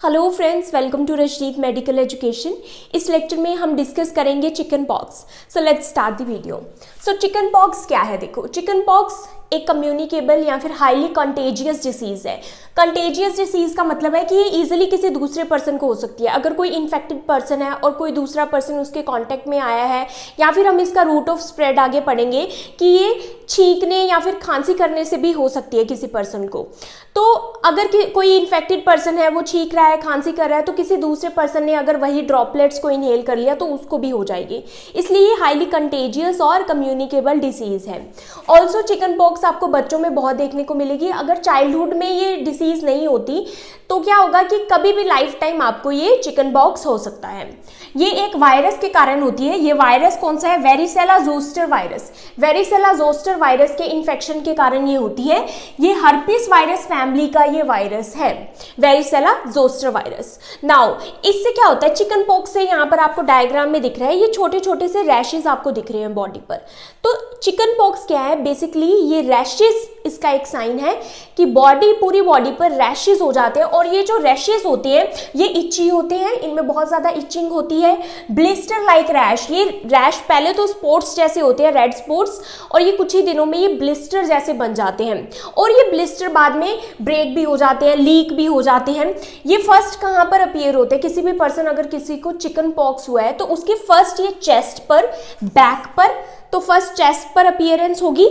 Hello friends, welcome to Rajneet medical education. इस lecture में हम डिस्कस करेंगे chicken pox. So let's start the video. So chicken pox क्या है? देखो, चिकन पॉक्स एक कम्युनिकेबल या फिर हाईली कंटेजियस डिसीज है। कंटेजियस डिसीज का मतलब है कि ये इजीली किसी दूसरे पर्सन को हो सकती है। अगर कोई इन्फेक्टेड पर्सन है और कोई दूसरा पर्सन उसके कांटेक्ट में आया है, या फिर हम इसका रूट ऑफ स्प्रेड आगे पढ़ेंगे कि ये छींकने या फिर खांसी करने से भी हो सकती है किसी पर्सन को। तो अगर कोई इन्फेक्टेड पर्सन है, वो छींक रहा है, खांसी कर रहा है, तो किसी दूसरे पर्सन ने अगर वही ड्रॉपलेट्स को इनहेल कर लिया तो उसको भी हो जाएगी। इसलिए ये हाईली कंटेजियस और कम्युनिकेबल डिसीज है। ऑल्सो चिकन पॉक्स आपको बच्चों में बहुत देखने को मिलेगी। अगर चाइल्डहुड में ये डिसीज नहीं होती तो क्या होगा कि कभी भी लाइफ टाइम आपको ये चिकन पॉक्स हो सकता है। ये एक वायरस के कारण होती है। ये वायरस कौन सा है? Varicella zoster virus. Varicella zoster virus के इन्फेक्शन के कारण ये होती है। ये हर्पिस वायरस फैमिली का ये वायरस है, वेरिसेला जोस्टर वायरस। नाउ इससे क्या होता है? चिकन पॉक्स से यहाँ पर आपको डायग्राम में दिख रहा है, ये छोटे छोटे से रैशेज आपको दिख रहे हैं बॉडी पर। तो चिकन पॉक्स क्या है? बेसिकली ये रैशेज इसका एक साइन है कि पूरी बॉडी पर रैशेज हो जाते हैं। और ये जो रैशेज होते हैं ये इची होते हैं, इनमें बहुत ज्यादा इचिंग होती है। ब्लिस्टर लाइक रैश, ये रैश पहले तो स्पॉट्स जैसे होते हैं, रेड स्पॉट्स, और ये कुछ ही दिनों में ये ब्लिस्टर जैसे बन जाते हैं। और ये ब्लिस्टर बाद में ब्रेक भी हो जाते हैं, लीक भी हो जाते हैं। ये फर्स्ट कहाँ पर अपीयर होते हैं? किसी भी पर्सन अगर किसी को चिकन पॉक्स हुआ है तो उसके फर्स्ट ये चेस्ट पर, बैक पर, तो फर्स्ट चेस्ट पर अपीयरेंस होगी।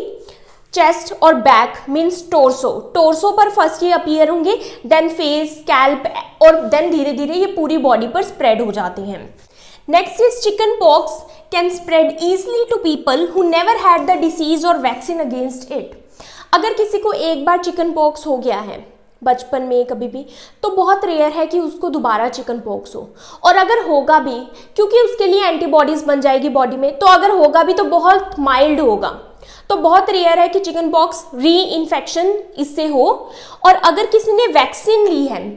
चेस्ट और बैक मीन्स टोर्सो पर फर्स्ट ये अपीयर होंगे, देन फेस, स्कैल्प, और देन धीरे धीरे ये पूरी बॉडी पर स्प्रेड हो जाते हैं। Next is chicken pox can spread easily to people who never had the disease और वैक्सीन अगेंस्ट इट। अगर किसी को एक बार चिकन पॉक्स हो गया है बचपन में कभी भी, तो बहुत रेयर है कि उसको दोबारा चिकन पॉक्स हो। और अगर होगा भी, क्योंकि उसके लिए एंटीबॉडीज बन जाएगी बॉडी में, तो अगर होगा भी तो बहुत माइल्ड होगा। तो बहुत रेयर है कि चिकन पॉक्स री इन्फेक्शन इससे हो। और अगर किसी ने वैक्सीन ली है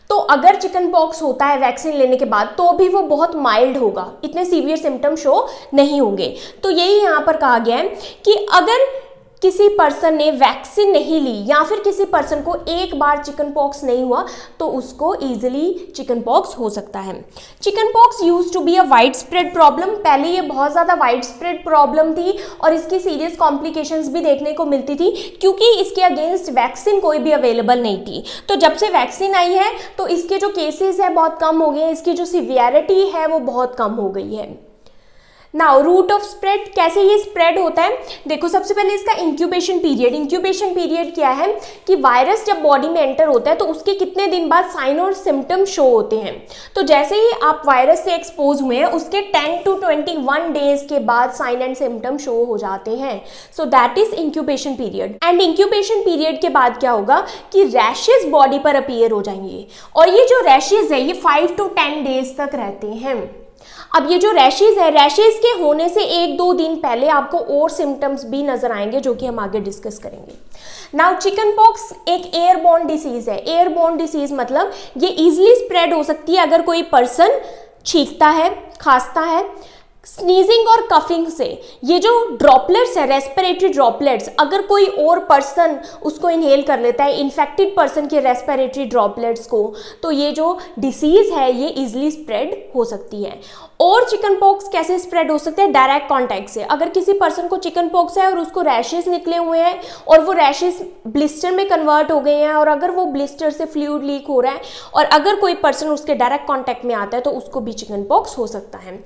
तो अगर चिकन पॉक्स होता है वैक्सीन लेने के बाद, तो भी वो बहुत माइल्ड होगा, इतने सीवियर सिम्टम शो नहीं होंगे। तो यही यहाँ पर कहा गया है कि अगर किसी पर्सन ने वैक्सीन नहीं ली या फिर किसी पर्सन को एक बार चिकन पॉक्स नहीं हुआ तो उसको इजीली चिकन पॉक्स हो सकता है। Chicken pox used to be a widespread problem. पहले ये बहुत ज़्यादा वाइड स्प्रेड प्रॉब्लम थी और इसकी सीरियस कॉम्प्लिकेशंस भी देखने को मिलती थी, क्योंकि इसके अगेंस्ट वैक्सीन कोई भी अवेलेबल नहीं थी। तो जब से वैक्सीन आई है तो इसके जो केसेस है बहुत कम हो गए हैं, इसकी जो सिवियरिटी है वो बहुत कम हो गई है। नाउ रूट ऑफ स्प्रेड, कैसे ये स्प्रेड होता है? देखो, सबसे पहले इसका इंक्यूबेशन पीरियड। इंक्यूबेशन पीरियड क्या है कि वायरस जब बॉडी में एंटर होता है तो उसके कितने दिन बाद साइन और सिम्टम शो होते हैं। तो जैसे ही आप वायरस से एक्सपोज हुए हैं उसके 10 to 21 डेज के बाद साइन एंड सिम्टम शो हो जाते हैं। So that is incubation period. And incubation period के बाद क्या होगा कि रैशेज बॉडी पर अपीयर हो जाएंगे, और ये जो रैशेज है ये 5 to 10 डेज तक रहते हैं। अब ये जो रैशेज है, रैशेज के होने से 1-2 दिन पहले आपको और सिम्टम्स भी नजर आएंगे, जो कि हम आगे डिस्कस करेंगे। नाउ चिकन पॉक्स एक एयरबोर्न डिसीज है। एयरबोर्न डिसीज मतलब ये इजीली स्प्रेड हो सकती है अगर कोई पर्सन छींकता है, खांसता है, स्नीजिंग और कफिंग से। ये जो ड्रॉपलेट्स है, रेस्पिरेटरी ड्रॉपलेट्स, अगर कोई और पर्सन उसको इनहेल कर लेता है, इन्फेक्टेड पर्सन के रेस्पिरेटरी ड्रॉपलेट्स को, तो ये जो डिसीज है ये इजीली स्प्रेड हो सकती है। और चिकन पॉक्स कैसे स्प्रेड हो सकते हैं? डायरेक्ट कांटेक्ट से। अगर किसी पर्सन को चिकन पॉक्स है और उसको रैशेस निकले हुए हैं और वो रैशेस ब्लिस्टर में कन्वर्ट हो गए हैं, और अगर वो ब्लिस्टर से फ्लूइड लीक हो रहा है और अगर कोई पर्सन उसके डायरेक्ट कांटेक्ट में आता है तो उसको भी चिकन पॉक्स हो सकता है।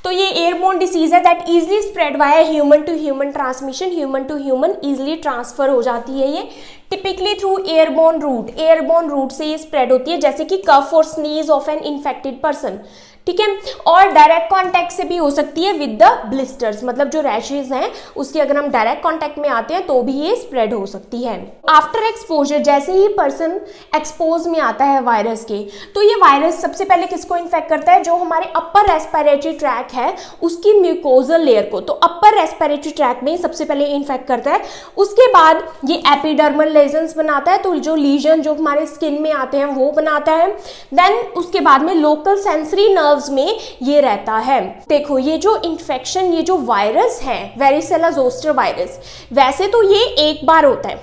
तो ये एयरबोर्न डिसीज है that easily spread via human to human transmission. Human to human easily transfer हो जाती है ये, typically through airborne root. Airborne root से ये स्प्रेड होती है, जैसे कि कफ और sneeze of an infected person, ठीक है। और डायरेक्ट कांटेक्ट से भी हो सकती है विद द ब्लिस्टर्स, मतलब जो रैशेज हैं उसके अगर हम डायरेक्ट कांटेक्ट में आते हैं तो भी ये स्प्रेड हो सकती है। आफ्टर एक्सपोजर, जैसे ही पर्सन एक्सपोज में आता है वायरस के, तो ये वायरस सबसे पहले किसको इन्फेक्ट करता है? जो हमारे अपर रेस्पिरेटरी ट्रैक है उसकी म्यूकोजल लेयर को। तो अपर रेस्पिरेटरी ट्रैक में सबसे पहले इन्फेक्ट करता है, उसके बाद ये एपिडर्मल लेजन्स बनाता है, तो जो लीजन जो हमारे स्किन में आते हैं वो बनाता है। देन उसके बाद में लोकल सेंसरी नर्व्स में ये रहता है। देखो, ये जो इन्फेक्शन, ये जो वायरस है वेरिसेला जोस्टर वायरस, वैसे तो ये एक बार होता है,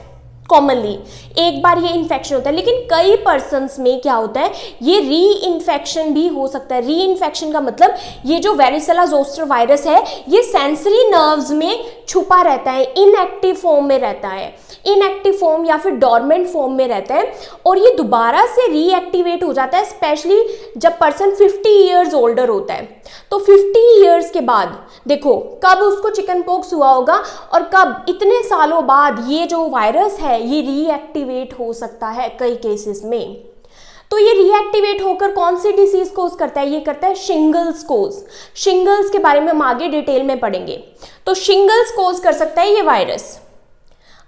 कॉमनली एक बार ये इन्फेक्शन होता है, लेकिन कई पर्सन्स में क्या होता है, ये री इन्फेक्शन भी हो सकता है। री इन्फेक्शन का मतलब ये जो वेरिसेला जोस्टर वायरस है ये सेंसरी नर्व्स में छुपा रहता है, इनएक्टिव फॉर्म में रहता है, इनएक्टिव फॉर्म या फिर डॉर्मेंट फॉर्म में रहता है, और ये दोबारा से रीएक्टिवेट हो जाता है, स्पेशली जब पर्सन 50 ईयर्स ओल्डर होता है। तो 50 ईयर्स के बाद देखो कब उसको चिकन पॉक्स हुआ होगा और कब, इतने सालों बाद ये जो वायरस है ये रीएक्टिवेट हो सकता है कई केसेस में। तो ये रीएक्टिवेट होकर कौन सी डिसीज कोज करता है, ये करता है शिंगल्स कोज। शिंगल्स के बारे में हम आगे डिटेल में पढ़ेंगे। तो शिंगल्स कोज कर सकता है ये वायरस।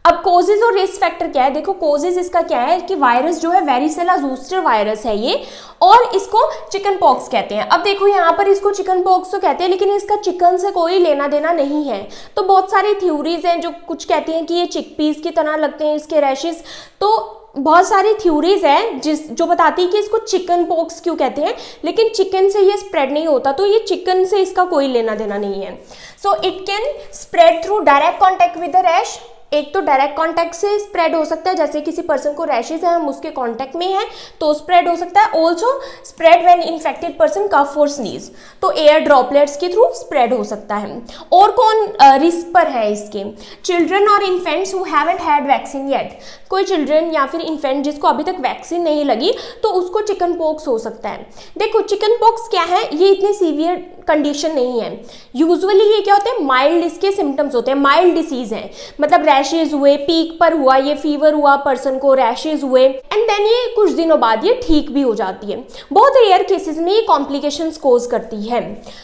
अब कोजेज और रिस्क फैक्टर क्या है, देखो कोजेज इसका क्या है कि वायरस जो है वेरिसेला जोस्टर वायरस है ये, और इसको चिकन पॉक्स कहते हैं। अब देखो यहाँ पर इसको चिकन पॉक्स तो कहते हैं, लेकिन इसका चिकन से कोई लेना देना नहीं है। तो बहुत सारी थ्योरीज हैं जो कुछ कहती हैं कि ये चिकपीस की तरह लगते हैं इसके रैशेस, तो बहुत सारी थ्योरीज हैं जो बताती है कि इसको चिकन पॉक्स क्यों कहते हैं, लेकिन चिकन से ये स्प्रेड नहीं होता, तो ये चिकन से इसका कोई लेना देना नहीं है। So it can spread through direct contact with the rash. एक तो डायरेक्ट कांटेक्ट से स्प्रेड हो सकता है, जैसे किसी पर्सन को रैशेस है, हम उसके कांटेक्ट में हैं तो स्प्रेड हो सकता है। Also spread when infected person cough और स्नीज, तो एयर ड्रॉपलेट्स के थ्रू स्प्रेड हो सकता है। और कौन रिस्क पर है इसके, चिल्ड्रन और infants who haven't had vaccine yet. कोई चिल्ड्रन या फिर इन्फेंट जिसको अभी तक वैक्सीन नहीं लगी तो उसको चिकन पॉक्स हो सकता है। देखो चिकन पॉक्स क्या है, ये इतनी सीवियर कंडीशन नहीं है। यूजुअली ये क्या होते हैं, माइल्ड इसके सिम्टम्स होते हैं, माइल्ड डिसीज है, मतलब रैशेज हुए, पीक पर हुआ, ये फीवर हुआ पर्सन को, रैशेज हुए, एंड देन ये कुछ दिनों बाद ये ठीक भी हो जाती है। बहुत रेयर केसेस में ये कॉम्प्लिकेशंस कोज करती है।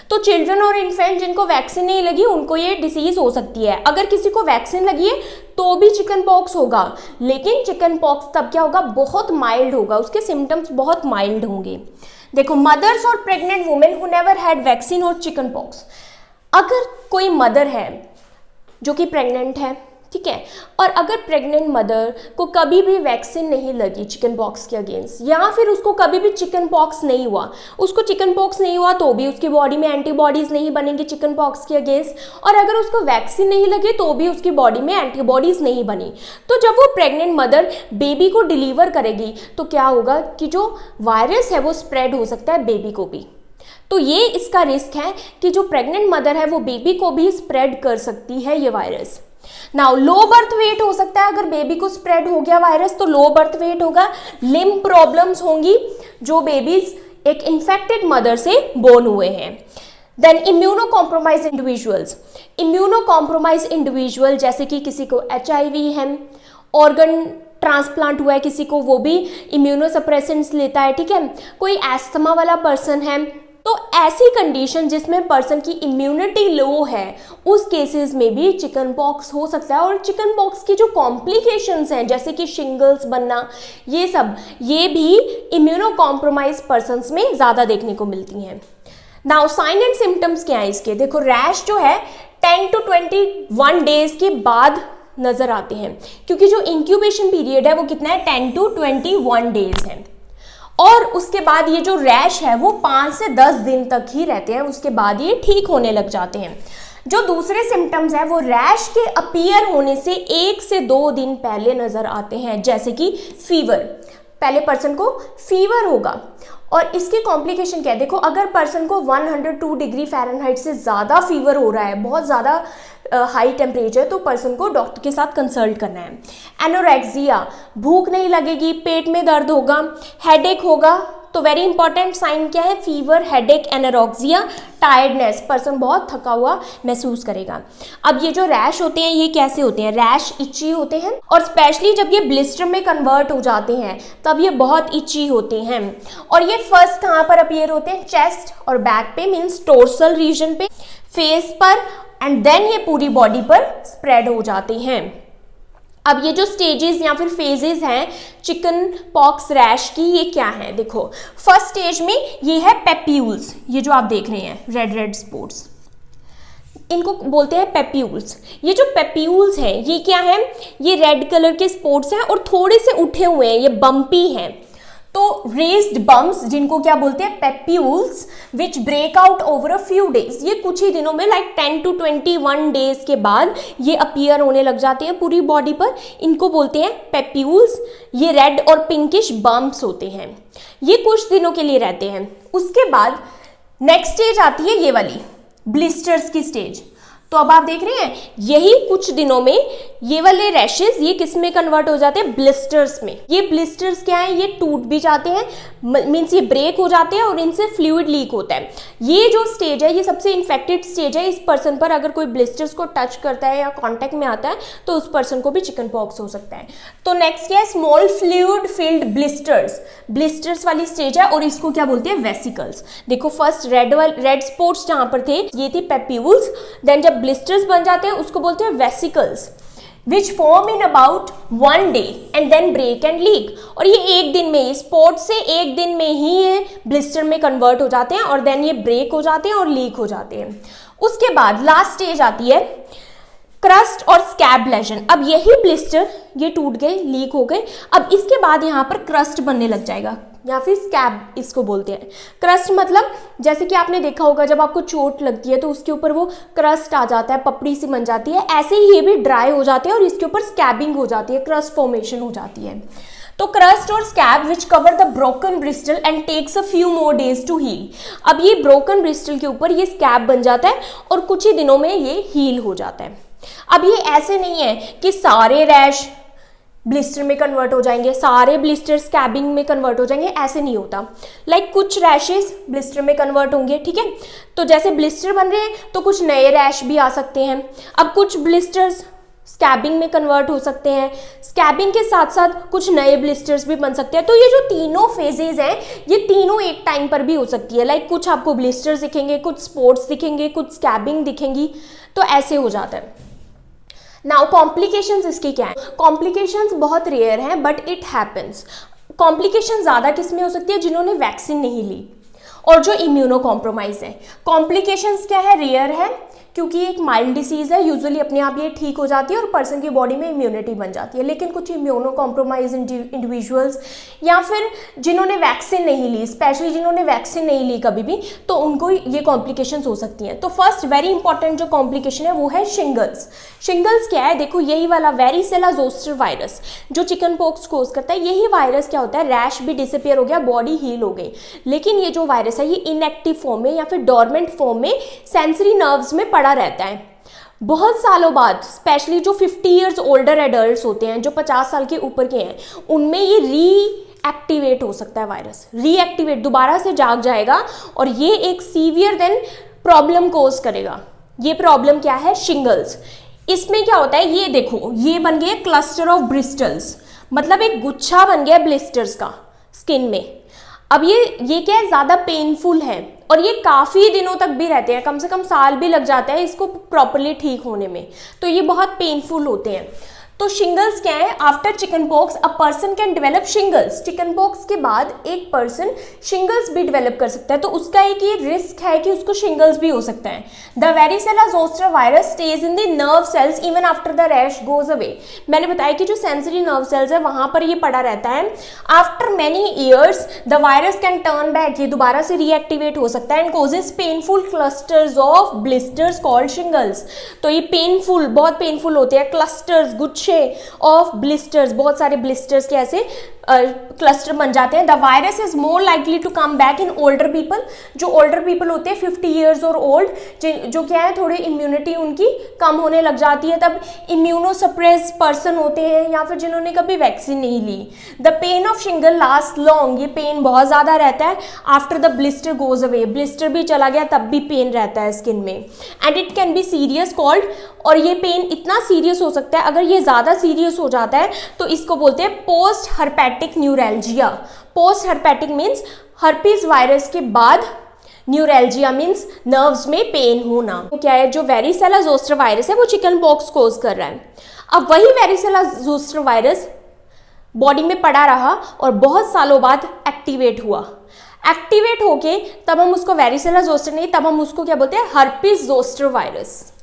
तो चिल्ड्रन और इन्फेंट जिनको वैक्सीन नहीं लगी उनको ये डिसीज हो सकती है। अगर किसी को वैक्सीन लगी है तो भी चिकन पॉक्स होगा, लेकिन चिकन पॉक्स तब क्या होगा, बहुत माइल्ड होगा, उसके सिम्टम्स बहुत माइल्ड होंगे। देखो मदर्स और pregnant women who never had vaccine और चिकन पॉक्स। अगर कोई मदर है जो कि प्रेग्नेंट है, ठीक है, और अगर प्रेग्नेंट मदर को कभी भी वैक्सीन नहीं लगी चिकन पॉक्स के अगेंस्ट, या फिर उसको कभी भी चिकन पॉक्स नहीं हुआ, उसको चिकन पॉक्स नहीं हुआ तो भी उसकी बॉडी में एंटीबॉडीज नहीं बनेंगी चिकन पॉक्स के अगेंस्ट, और अगर उसको वैक्सीन नहीं लगी तो भी उसकी बॉडी में एंटीबॉडीज नहीं बनी, तो जब वो प्रेग्नेंट मदर बेबी को डिलीवर करेगी तो क्या होगा कि जो वायरस है वो स्प्रेड हो सकता है बेबी को भी। तो ये इसका रिस्क है कि जो प्रेग्नेंट मदर है वो बेबी को भी स्प्रेड कर सकती है ये virus. Now low birth weight हो सकता है, अगर बेबी को स्प्रेड हो गया वायरस तो लो बर्थ वेट होगा, लिम्ब प्रॉब्लम्स होंगी जो बेबीज एक इन्फेक्टेड मदर से बोर्न हुए हैं। Then immuno compromise individuals, immuno compromise individual जैसे कि किसी को HIV है, ऑर्गन ट्रांसप्लांट हुआ है किसी को, वो भी इम्यूनोसप्रेसेंट्स लेता है, ठीक है, कोई एस्थमा वाला पर्सन है, तो ऐसी कंडीशन जिसमें पर्सन की इम्यूनिटी लो है उस केसेस में भी चिकन पॉक्स हो सकता है। और चिकन पॉक्स की जो कॉम्प्लिकेशंस हैं जैसे कि शिंगल्स बनना, ये सब, ये भी इम्यूनो कॉम्प्रोमाइज पर्सन्स में ज़्यादा देखने को मिलती हैं। नाउ साइन एंड सिम्टम्स क्या है इसके, देखो रैश जो है 10 to 21 डेज के बाद नज़र आते हैं, क्योंकि जो इंक्यूबेशन पीरियड है वो कितना है, 10 to 21 डेज है, और उसके बाद ये जो रैश है वो 5 से 10 दिन तक ही रहते हैं, उसके बाद ये ठीक होने लग जाते हैं। जो दूसरे सिम्टम्स हैं वो रैश के अपीयर होने से 1 से 2 दिन पहले नज़र आते हैं, जैसे कि फीवर, पहले पर्सन को फीवर होगा। और इसके कॉम्प्लिकेशन क्या है, देखो अगर पर्सन को 102 डिग्री फ़ारेनहाइट से ज़्यादा फीवर हो रहा है, बहुत ज़्यादा हाई टेम्परेचर, तो पर्सन को डॉक्टर के साथ कंसल्ट करना है। एनोरेक्सिया, भूख नहीं लगेगी, पेट में दर्द होगा, हेडेक होगा, तो वेरी इंपॉर्टेंट साइन क्या है, fever, headache, anorexia, tiredness, person बहुत थका हुआ महसूस करेगा। अब ये जो रैश होते हैं ये कैसे होते हैं, रैश इची होते हैं, और स्पेशली जब ये ब्लिस्टर में कन्वर्ट हो जाते हैं तब ये बहुत इची होते हैं। और ये फर्स्ट कहाँ पर अपीयर होते हैं, चेस्ट और बैक पे, मीन्स टोर्सल रीजन पे, फेस पर, एंड देन ये पूरी बॉडी पर स्प्रेड हो जाते हैं। अब ये जो स्टेजेस या फिर फेजेस हैं चिकन पॉक्स रैश की, ये क्या है, देखो फर्स्ट स्टेज में ये है पेप्यूल्स, ये जो आप देख रहे हैं रेड रेड स्पॉट्स, इनको बोलते हैं पेप्यूल्स। ये जो पेप्यूल्स हैं ये क्या है, ये रेड कलर के स्पॉट्स हैं और थोड़े से उठे हुए हैं, ये बम्पी हैं। तो तो रेज्ड बम्प्स जिनको क्या बोलते हैं, papules, which break out over a few days, ये कुछ ही दिनों में लाइक 10 to 21 डेज के बाद ये अपीयर होने लग जाते हैं पूरी बॉडी पर, इनको बोलते हैं पेप्यूल्स। ये रेड और पिंकिश बम्प्स होते हैं, ये कुछ दिनों के लिए रहते हैं। उसके बाद नेक्स्ट स्टेज आती है ये वाली, ब्लिस्टर्स की स्टेज। तो अब आप देख रहे हैं यही कुछ दिनों में ये वाले रैशेस ये किस में कन्वर्ट हो जाते हैं, ब्लिस्टर्स में। ये ब्लिस्टर्स क्या है, ये टूट भी जाते हैं, मीन्स ये ब्रेक हो जाते हैं और इनसे फ्लूइड लीक होता है। ये जो स्टेज है ये सबसे इन्फेक्टेड स्टेज है। इस पर्सन पर अगर कोई ब्लिस्टर्स को टच करता है या कॉन्टेक्ट में आता है तो उस पर्सन को भी चिकन पॉक्स हो सकता है। तो नेक्स्ट क्या है, small fluid filled blisters, blisters वाली स्टेज है और इसको क्या बोलते हैं, वेसिकल्स। देखो फर्स्ट रेड स्पॉट्स जहां पर थे ये थी पेप्यूल्स, देन जब ब्लिस्टर्स बन जाते हैं उसको बोलते हैं vesicles, which form in about 1 day and then break and leak. और ये एक दिन में, स्पॉट से एक दिन में ही ये ब्लिस्टर में कन्वर्ट हो जाते हैं और देन ये ब्रेक हो जाते हैं और लीक हो जाते हैं। उसके बाद लास्ट स्टेज आती है क्रस्ट और स्कैब लेजन। अब यही ब्लिस्टर ये टूट गए, लीक हो गए, अब इसके बाद यहाँ पर क्रस्ट बनने लग जाएगा या फिर स्कैब इसको बोलते हैं। क्रस्ट मतलब जैसे कि आपने देखा होगा जब आपको चोट लगती है तो उसके ऊपर वो क्रस्ट आ जाता है, पपड़ी सी बन जाती है, ऐसे ही ये भी ड्राई हो जाते हैं और इसके ऊपर स्कैबिंग हो जाती है, क्रस्ट फॉर्मेशन हो जाती है। तो क्रस्ट और scab which cover the broken blister and takes a few more days to heal. अब ये ब्रोकन ब्रिस्टल के ऊपर ये स्कैब बन जाता है और कुछ ही दिनों में ये हील हो जाता है। अब ये ऐसे नहीं है कि सारे रैश ब्लिस्टर में कन्वर्ट हो जाएंगे, सारे ब्लिस्टर स्कैबिंग में कन्वर्ट हो जाएंगे, ऐसे नहीं होता। लाइक कुछ रैशेस ब्लिस्टर में कन्वर्ट होंगे, ठीक है। तो जैसे ब्लिस्टर बन रहे हैं तो कुछ नए रैश भी आ सकते हैं। अब कुछ ब्लिस्टर्स स्कैबिंग में कन्वर्ट हो सकते हैं, स्कैबिंग के साथ साथ कुछ नए ब्लिस्टर्स भी बन सकते हैं। तो ये जो तीनों फेजेज हैं ये तीनों एक टाइम पर भी हो सकती है। लाइक कुछ आपको ब्लिस्टर्स दिखेंगे, कुछ स्पॉट्स दिखेंगे, कुछ स्कैबिंग दिखेंगी, तो ऐसे हो जाता है। नाउ कॉम्प्लिकेशंस इसकी क्या है, कॉम्प्लिकेशंस बहुत रेयर हैं बट इट हैपन्स। कॉम्प्लिकेशन ज़्यादा किस में हो सकती है, जिन्होंने वैक्सीन नहीं ली और जो इम्यूनो कॉम्प्रोमाइज है। कॉम्प्लिकेशंस क्या है, रेयर है क्योंकि एक माइल्ड डिसीज है, यूजुअली अपने आप ये ठीक हो जाती है और पर्सन की बॉडी में इम्यूनिटी बन जाती है। लेकिन कुछ इम्यूनो कॉम्प्रोमाइज इंडिविजुअल्स या फिर जिन्होंने वैक्सीन नहीं ली, स्पेशली जिन्होंने वैक्सीन नहीं ली कभी भी, तो उनको ये कॉम्प्लिकेशंस हो सकती हैं। तो फर्स्ट वेरी इंपॉर्टेंट जो कॉम्प्लिकेशन है वो है शिंगल्स। शिंगल्स क्या है, देखो यही वाला वेरिसेला जोस्टर वायरस जो चिकन पॉक्स कोज करता है, यही वायरस क्या होता है, रैश भी डिसअपियर हो गया, बॉडी हील हो गई, लेकिन ये जो वायरस है ये इनएक्टिव फॉर्म में या फिर डोरमेंट फॉर्म में सेंसरी नर्व्स में पड़ा रहता है। बहुत सालों बाद, स्पेशली जो 50 ईयर्स ओल्डर एडल्ट्स होते हैं, जो 50 साल के ऊपर के हैं, उनमें ये रीएक्टिवेट हो सकता है वायरस, रीएक्टिवेट दोबारा से जाग जाएगा और ये एक सीवियर देन प्रॉब्लम कोज करेगा। ये प्रॉब्लम क्या है, शिंगल्स। इसमें क्या होता है, ये देखो ये बन गया क्लस्टर ऑफ ब्रिस्टल्स, मतलब एक गुच्छा बन गया ब्लिस्टर्स का स्किन में। अब ये क्या है, ज़्यादा पेनफुल है और ये काफ़ी दिनों तक भी रहते हैं, कम से कम साल भी लग जाता है इसको प्रॉपरली ठीक होने में, तो ये बहुत पेनफुल होते हैं। तो शिंगल्स क्या है, after chicken pox a person can develop shingles. Chicken pox के बाद एक पर्सन शिंगल्स भी डेवलप कर सकता है, तो उसका एक ये रिस्क है कि उसको शिंगल्स भी हो सकता है। The varicella zoster virus stage in the nerve cells even after the rash goes away. मैंने बताया कि जो सेंसरी नर्व सेल्स है वहां पर ये पड़ा रहता है। After many years the virus can turn back, ये दोबारा से रीएक्टिवेट हो सकता है and causes painful clusters of blisters called shingles. तो ये पेनफुल, बहुत पेनफुल होते हैं, क्लस्टर्स, गुच्छे ऑफ ब्लिस्टर्स, बहुत सारे ब्लिस्टर्स के ऐसे क्लस्टर बन जाते हैं। The virus is more likely to come back in older people. जो ओल्डर पीपल होते हैं 50 ईयर्स और ओल्ड, जो क्या है थोड़ी इम्यूनिटी उनकी कम होने लग जाती है, तब इम्यूनो सप्रेस पर्सन होते हैं या फिर जिन्होंने कभी वैक्सीन नहीं ली। The pain of shingle last long, ये पेन बहुत ज़्यादा रहता है। After the blister goes away, blister भी चला गया तब भी पेन रहता है स्किन में। And it can be serious called, और ये पेन इतना सीरियस हो सकता है, अगर ये ज़्यादा सीरियस हो जाता है तो इसको बोलते हैं post herpetic neuralgia. Post herpetic means herpes virus के बाद न्यूरैल्जिया मीन्स नर्व्स में पेन होना। तो क्या है, जो वेरिसेला जोस्टर वायरस है वो चिकन पॉक्स कोज कर रहा है। अब वही वेरिसेला जोस्टर वायरस बॉडी में पड़ा रहा और बहुत सालों बाद एक्टिवेट हुआ। एक्टिवेट होके तब हम उसको वेरिसेला जोस्टर नहीं, तब हम उसको क्या बोलते हैं, हर्पीज जोस्टर वायरस,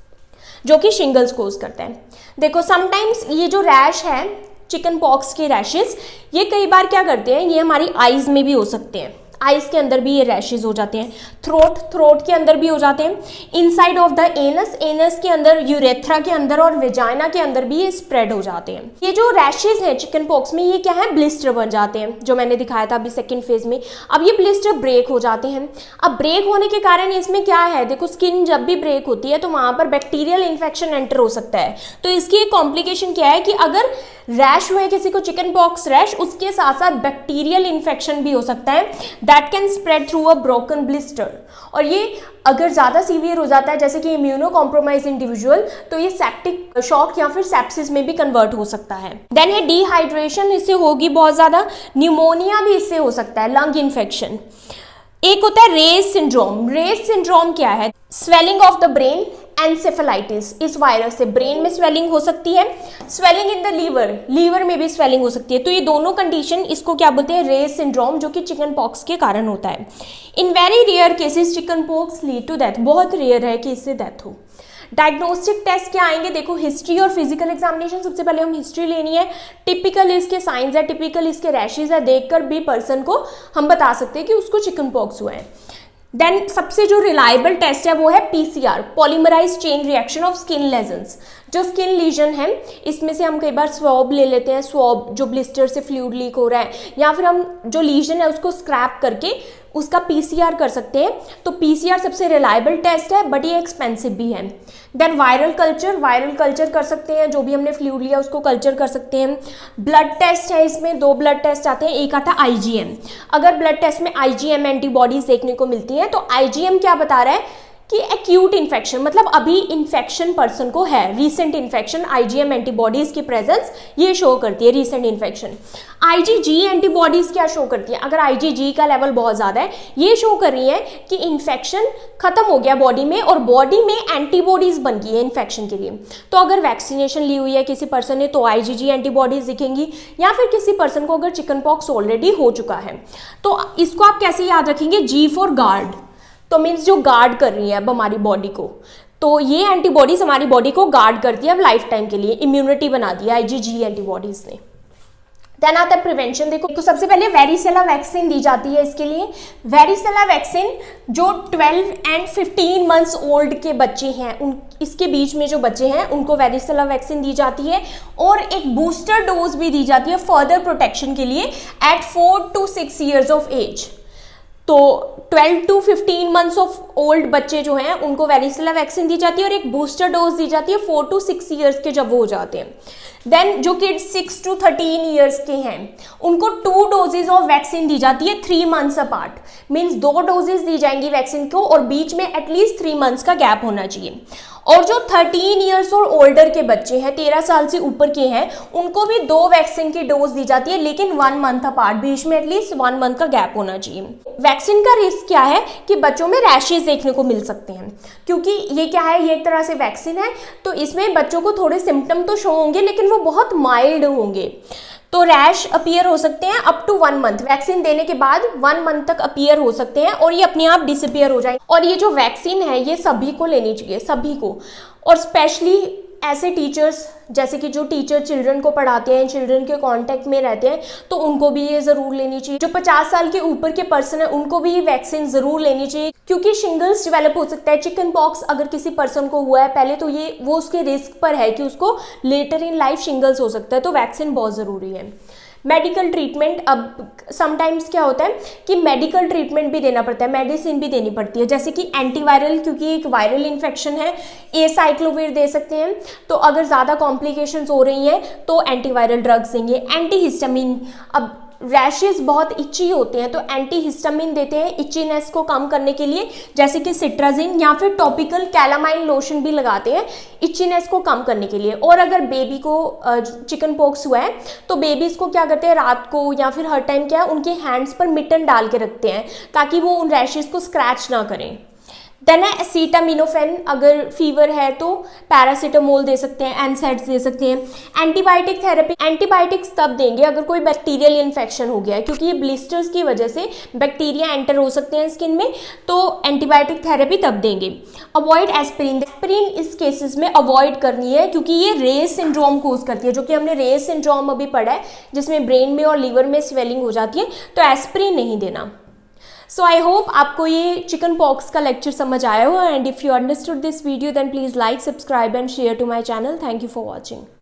जो कि शिंगल्स कोज करता है। देखो समटाइम्स ये जो रैश है चिकन पॉक्स के रैशेस, ये कई बार क्या करते हैं, ये हमारी आईज में भी हो सकते हैं, आइज के अंदर भी ये रैशेज हो जाते हैं, थ्रोट के अंदर भी हो जाते हैं, इनसाइड ऑफ द एनस के अंदर, यूरेथ्रा के अंदर और वेजाइना के अंदर भी ये स्प्रेड हो जाते हैं। ये जो रैशेज हैं चिकन पॉक्स में, ये क्या है, ब्लिस्टर बन जाते हैं, जो मैंने दिखाया था अभी सेकेंड फेज में। अब ये ब्लिस्टर ब्रेक हो जाते हैं। अब ब्रेक होने के कारण इसमें क्या है, देखो स्किन जब भी ब्रेक होती है तो वहां पर बैक्टीरियल इन्फेक्शन एंटर हो सकता है। तो इसकी एक कॉम्प्लिकेशन क्या है कि अगर रैश हुए किसी को चिकन पॉक्स रैश, उसके साथ साथ बैक्टीरियल इन्फेक्शन भी हो सकता है, that can spread through a broken blister. और ये अगर ज़्यादा सीवियर हो जाता है, जैसे कि इम्यूनो कॉम्प्रोमाइज इंडिविजुअल, तो ये सेप्टिक शॉक या फिर सेप्सिस में भी कन्वर्ट हो सकता है। देन ये डिहाइड्रेशन इससे होगी बहुत ज़्यादा, न्यूमोनिया भी इससे हो सकता है, लंग इन्फेक्शन। एक होता है रेज सिंड्रोम। रेज सिंड्रोम क्या है, swelling of the brain, encephalitis, इस वायरस से ब्रेन में स्वेलिंग हो सकती है, स्वेलिंग इन द लीवर में भी स्वेलिंग हो सकती है। तो ये दोनों कंडीशन, इसको क्या बोलते हैं, रेज सिंड्रोम, जो कि चिकन पॉक्स के कारण होता है। In very rare cases chicken pox lead to death, बहुत रेयर है कि इससे डेथ हो। डायग्नोस्टिक टेस्ट क्या आएंगे, देखो हिस्ट्री और फिजिकल एग्जामिनेशन। सबसे पहले हम हिस्ट्री लेनी है, टिपिकल इसके साइंस है, टिपिकल इसके रैशेज है, देखकर भी पर्सन को हम बता सकते हैं कि उसको चिकन पॉक्स हुआ है। देन सबसे जो रिलायबल टेस्ट है वो है PCR, polymerase chain reaction of skin lesions. जो स्किन लीजन है, इसमें से हम कई बार स्वॉब ले लेते हैं, स्वॉब जो ब्लिस्टर से फ्लूइड लीक हो रहा है, या फिर हम जो लीजन है उसको स्क्रैप करके उसका पीसीआर कर सकते हैं। तो पीसीआर सबसे रिलायबल टेस्ट है, बट ये एक्सपेंसिव भी है। देन वायरल कल्चर कर सकते हैं, जो भी हमने फ्लूइड लिया उसको कल्चर कर सकते हैं। ब्लड टेस्ट है, इसमें दो ब्लड टेस्ट आते हैं, एक आता है आईजीएम। अगर ब्लड टेस्ट में आईजीएम एंटीबॉडीज देखने को मिलती है, तो आईजीएम क्या बता रहा है कि एक्यूट इन्फेक्शन, मतलब अभी इन्फेक्शन पर्सन को है, रीसेंट इन्फेक्शन, आईजीएम एंटीबॉडीज की प्रेजेंस ये शो करती है, रीसेंट इन्फेक्शन। आईजीजी एंटीबॉडीज क्या शो करती है, अगर आईजीजी का लेवल बहुत ज़्यादा है, ये शो कर रही है कि इन्फेक्शन खत्म हो गया बॉडी में और बॉडी में एंटीबॉडीज बन गई है इन्फेक्शन के लिए। तो अगर वैक्सीनेशन ली हुई है किसी पर्सन ने तो आईजीजी एंटीबॉडीज दिखेंगी, या फिर किसी पर्सन को अगर चिकन पॉक्स ऑलरेडी हो चुका है। तो इसको आप कैसे याद रखेंगे, जी फॉर गार्ड, तो मीन्स जो गार्ड कर रही है अब हमारी बॉडी को, तो ये एंटीबॉडीज हमारी बॉडी को गार्ड करती है अब लाइफ टाइम के लिए, इम्यूनिटी बना दी आईजीजी एंटीबॉडीज ने। देन आता है प्रिवेंशन। देखो तो सबसे पहले वेरिसेला वैक्सीन दी जाती है इसके लिए। वेरिसेला वैक्सीन जो 12 एंड 15 मंथ्स ओल्ड के बच्चे हैं, उन इसके बीच में जो बच्चे हैं उनको वेरिसेला वैक्सीन दी जाती है, और एक बूस्टर डोज भी दी जाती है फर्दर प्रोटेक्शन के लिए at 4 to 6 years of age. तो 12 to 15 मंथ्स ऑफ ओल्ड बच्चे जो हैं उनको वेरिसेला वैक्सीन दी जाती है, और एक बूस्टर डोज दी जाती है 4 to 6 years के जब वो हो जाते हैं। देन जो किड्स 6 to 13 years के हैं उनको 2 doses ऑफ वैक्सीन दी जाती है 3 months अपार्ट, मीन्स 2 डोजेज दी जाएंगी वैक्सीन को, और बीच में एटलीस्ट 3 months का गैप होना चाहिए। और जो 13 years और ओल्डर के बच्चे हैं, 13 साल से ऊपर के हैं, उनको भी 2 वैक्सीन की डोज दी जाती है, लेकिन 1 month अपार्ट, बीच में एटलीस्ट 1 month का गैप होना चाहिए। वैक्सीन का रिस्क क्या है कि बच्चों में रैशेज देखने को मिल सकते हैं, क्योंकि ये क्या है, ये एक तरह से वैक्सीन है, तो इसमें बच्चों को थोड़े सिम्टम तो शो होंगे, लेकिन वो बहुत माइल्ड होंगे। तो रैश अपीयर हो सकते हैं अप टू 1 month, वैक्सीन देने के बाद 1 month तक अपीयर हो सकते हैं, और ये अपने आप डिसअपीयर हो जाएंगे। और ये जो वैक्सीन है ये सभी को लेनी चाहिए, सभी को, और स्पेशली ऐसे टीचर्स जैसे कि जो टीचर चिल्ड्रन को पढ़ाते हैं, चिल्ड्रन के कांटेक्ट में रहते हैं, तो उनको भी ये ज़रूर लेनी चाहिए। जो 50 साल के ऊपर के पर्सन है उनको भी ये वैक्सीन ज़रूर लेनी चाहिए, क्योंकि शिंगल्स डेवलप हो सकता है। चिकन पॉक्स अगर किसी पर्सन को हुआ है पहले, तो ये वो उसके रिस्क पर है कि उसको लेटर इन लाइफ शिंगल्स हो सकता है, तो वैक्सीन बहुत ज़रूरी है। मेडिकल ट्रीटमेंट, अब समटाइम्स क्या होता है कि मेडिकल ट्रीटमेंट भी देना पड़ता है, मेडिसिन भी देनी पड़ती है, जैसे कि एंटीवायरल, क्योंकि एक वायरल इन्फेक्शन है, एसाइक्लोविर दे सकते हैं। तो अगर ज़्यादा कॉम्प्लिकेशंस हो रही हैं तो एंटीवायरल ड्रग्स देंगे। एंटीहिस्टामिन, अब रैशेस बहुत इची होते हैं तो एंटीहिस्टामिन देते हैं इचीनेस को कम करने के लिए, जैसे कि सिट्राजिन, या फिर टॉपिकल कैलामाइन लोशन भी लगाते हैं इचीनेस को कम करने के लिए। और अगर बेबी को चिकन पॉक्स हुआ है तो बेबीज को क्या करते हैं, रात को या फिर हर टाइम क्या है, उनके हैंड्स पर मिटन डाल के रखते हैं ताकि वो उन रैशेस को स्क्रैच ना करें। देन है एसिटामिनोफेन, अगर फीवर है तो पैरासीटामोल दे सकते हैं, एनसेड्स दे सकते हैं। एंटीबायोटिक थेरेपी, एंटीबायोटिक्स तब देंगे अगर कोई बैक्टीरियल इन्फेक्शन हो गया है, क्योंकि ये ब्लिस्टर्स की वजह से बैक्टीरिया एंटर हो सकते हैं स्किन में, तो एंटीबायोटिक थेरेपी तब देंगे। अवॉइड एस्पिरिन, एस्पिरिन इस केसेस में अवॉइड करनी है क्योंकि ये रेस सिंड्रोम कोज करती है, जो कि हमने रेस सिंड्रोम अभी पढ़ा है जिसमें ब्रेन में और लीवर में स्वेलिंग हो जाती है, तो एस्पिरिन नहीं देना। सो आई होप आपको ये चिकन पॉक्स का लेक्चर समझ आया हो, and if you understood this video then please like, subscribe and share to my channel. Thank you for watching.